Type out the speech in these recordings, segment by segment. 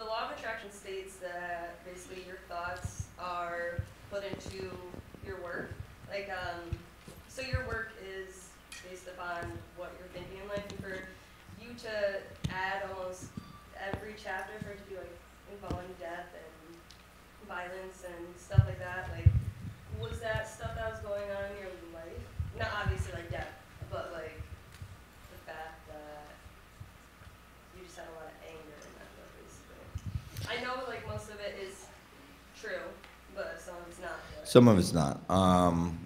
the law of attraction states that basically your thoughts are put into your work. Like, so your work is based upon what you're thinking in life, and for you to add almost every chapter for it to be like involving death and violence and stuff like that, like, was that stuff that was going on in your life? Not obviously like death, but like the fact that you just had a lot of anger in that book, basically. I know like most of it is true, but some of it's not. Some of it's not.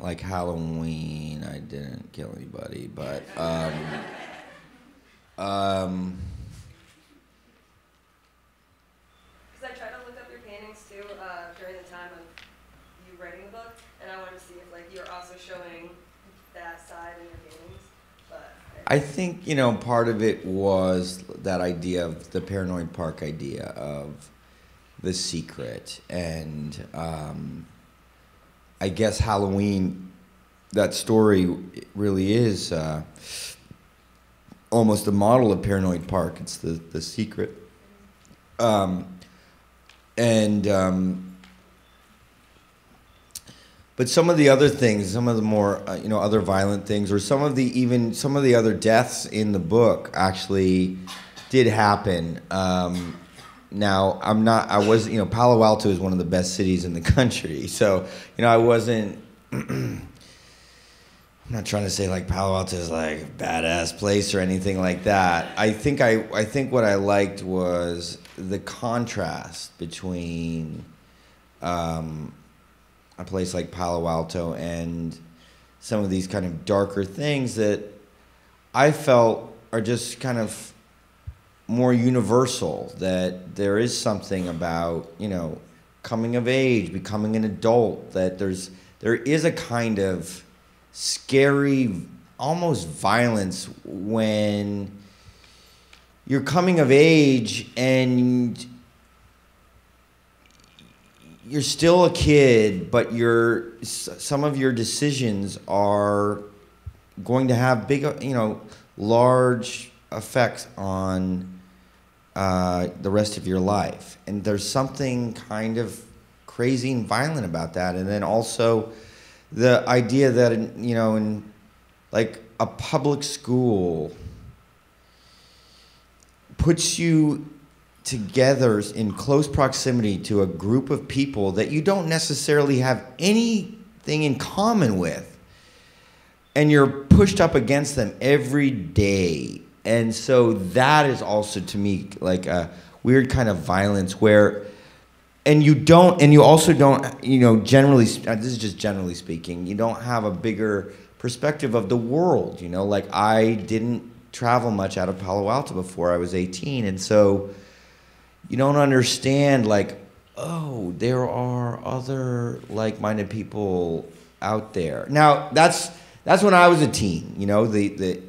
Like Halloween, I didn't kill anybody, but because I tried to look up your paintings too during the time of you writing the book, and I wanted to see if like you're also showing that side in your paintings. But I think, you know, part of it was that idea of the Paranoid Park idea of the secret, and I guess Halloween, that story really is almost a model of Paranoid Park. It's the secret. But some of the other things, some of the more you know, other violent things, or some of the other deaths in the book actually did happen. Now I was, you know, Palo Alto is one of the best cities in the country, so, you know, I wasn't. I'm not trying to say like Palo Alto is like a badass place or anything like that. I think what I liked was the contrast between a place like Palo Alto and some of these kind of darker things that I felt are just kind of more universal, that there is something about, you know, coming of age, becoming an adult, that there is a kind of scary, almost violence when you're coming of age and you're still a kid, but some of your decisions are going to have big, you know, large effects on the rest of your life. And there's something kind of crazy and violent about that. And then also the idea that, you know, in like a public school puts you together in close proximity to a group of people that you don't necessarily have anything in common with, and you're pushed up against them every day. And so that is also, to me, like a weird kind of violence where, and you also don't, you know, generally, this is just generally speaking, you don't have a bigger perspective of the world, you know, like I didn't travel much out of Palo Alto before I was 18, and so you don't understand, like, oh, there are other like-minded people out there. Now, that's when I was a teen, you know, the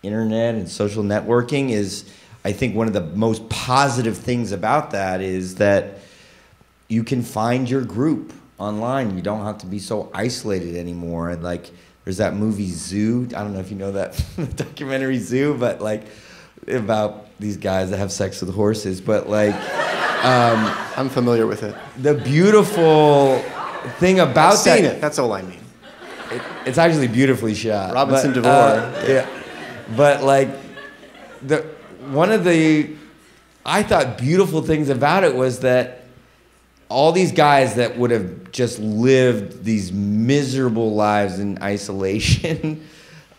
internet and social networking is, I think, one of the most positive things about that is that you can find your group online. You don't have to be so isolated anymore. And like, there's that movie Zoo. I don't know if you know that documentary Zoo, but like about these guys that have sex with horses. But like, I'm familiar with it. The beautiful thing about I've seen it. That's all I mean. It's actually beautifully shot. Robinson but, DeVore. Yeah. But like, one of the, I thought, beautiful things about it was that all these guys that would have just lived these miserable lives in isolation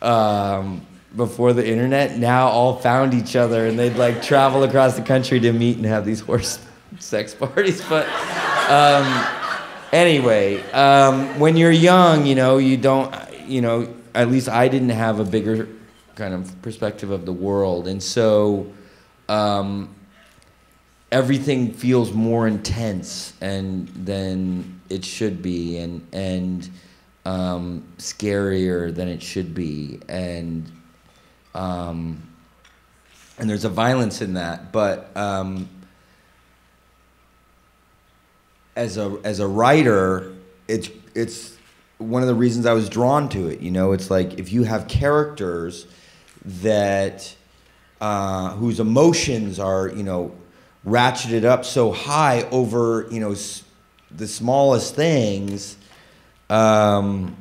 before the internet now all found each other, and they'd like travel across the country to meet and have these horse sex parties. But anyway, when you're young, you know, you don't, you know, at least I didn't have a bigger kind of perspective of the world, and so everything feels more intense than it should be, and scarier than it should be, and there's a violence in that. But as a writer, it's one of the reasons I was drawn to it. You know, it's like if you have characters that whose emotions are, you know, ratcheted up so high over, the smallest things, it,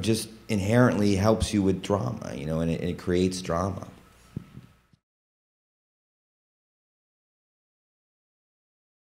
just inherently helps you with drama, and it creates drama.